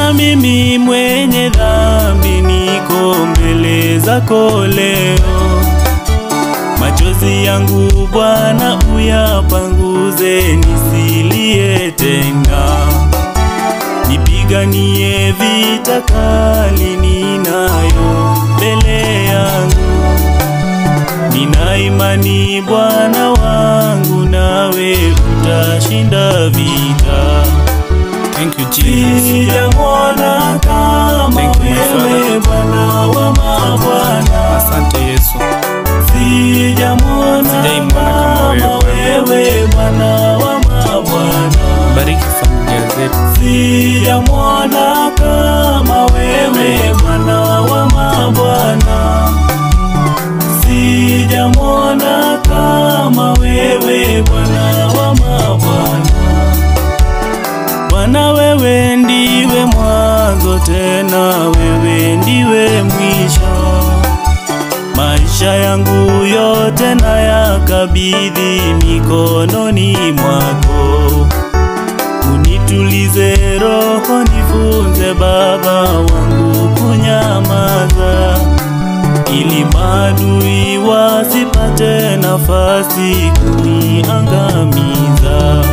Bwana, mimi mwenye dhambi niko mbele zako leo. Machozi yangu Bwana uyapanguze, nisilie tena. Nipiganie vita kali ninayo mbele yangu. Nina imani Bwana wangu, nawe utashinda vita. Thank you, Jesus. Sijamwona kama wewe Bwana wa mabwana. Asante Yesu. Sijamwona kama wewe Bwana wa mabwana. Bariki familia zetu. Sijamwona kama wewe Bwana wa mabwana. Sijamwona kama wewe Bwana wa mabwana. Bwana, wewe ndiwe mwanzo, tena wewe ndiwe mwisho. Maisha yangu yote na yakabidhi mikononi mwako. Unitulize roho, nifunze Baba wangu kunyamaza, ili maadui wasipate nafasi kuniangamiza.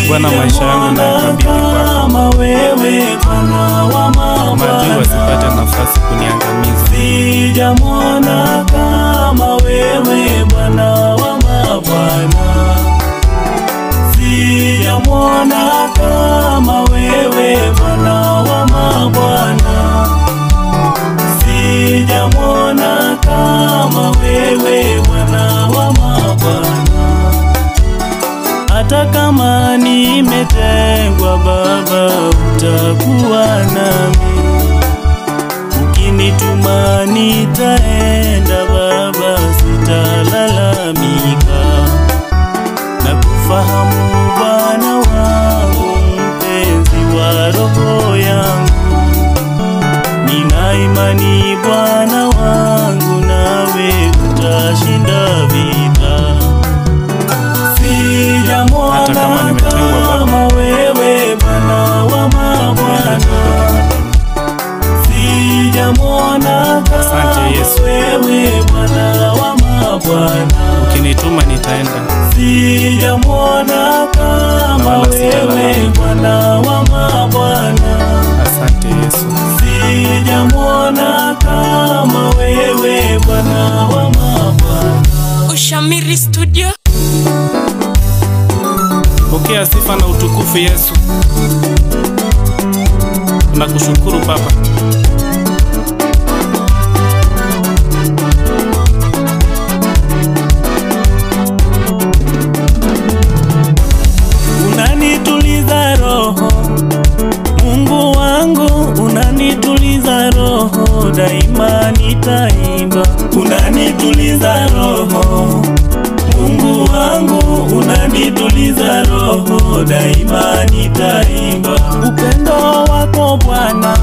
Bwana, maisha yangu nakabidhi kwako. Wewe Bwana wa mabwana, maadui wasipate nafasi kuniangamiza. Sijamwona kama wewe Bwana wa mabwana. Sijamwona kama wewe Bwana wa mabwana. Sijamwona kama wewe Bwana wa mabwana. Hata kama nimetengwa Baba, utakuwa nami. Ukinituma nitaenda Baba, sitalalamika. Na kufahamu Bwana wangu, mpenzi wa roho yangu. Nina imani Bwana wangu, nawe utashinda vita. Hata kama nimetengwa Baba, wewe Bwana wa mabwana. Sijamwona kama wewe Bwana wa mabwana. Ukinituma nitaenda. Sijamwona kama wewe Bwana wa mabwana. Asante Yesu. Sijamwona kama wewe Bwana wa mabwana. Ushamiri Studio. Pokea sifa na utukufu Yesu. Tunakushukuru Baba. Unanituliza roho, Mungu wangu, unanituliza roho, daima nitaimba. Unanituliza roho, Mungu wangu, unanituliza roho, daima nitaimba. Upendo wako Bwana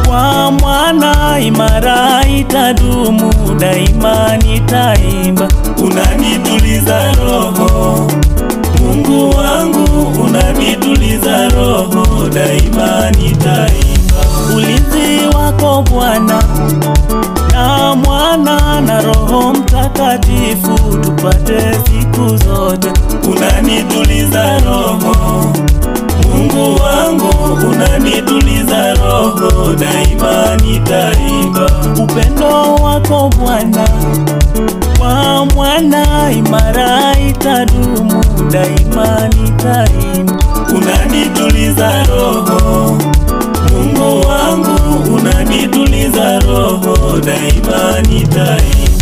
kwa mwana imara itadumu, daima nitaimba. Unanituliza roho, Mungu wangu, unanituliza roho, daima nitaimba. Ulinzi wako Bwana na Mwana na Roho Mtakatifu, tupate siku zote. Unanituliza roho, Mungu wangu, unanituliza roho, daima nitaimba. Upendo wako Bwana kwa mwana imara itadumu, daima nitaimba. Unanituliza roho, Mungu wangu, unanituliza roho, daima nitaimba.